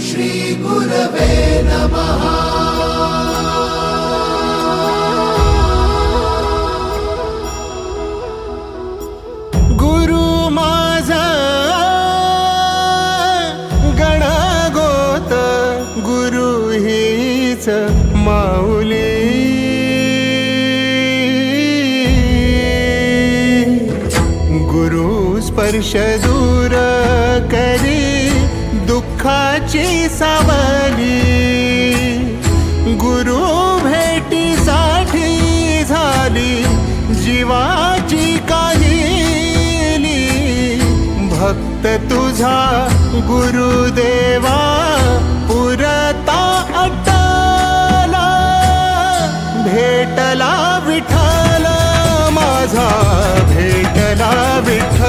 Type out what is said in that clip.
श्री गुरवे नमः। गुरु माझा गणगोत, गुरु हीच माऊली। गुरु स्पर्श दूर करी दुःखाची सावली। गुरु भेटीसाठी झाली जीवाची काहिली। भक्त तुझा गुरुदेवा पुरता अटला। भेटला विठ्ठल माझा, भेटला विठ्ठल।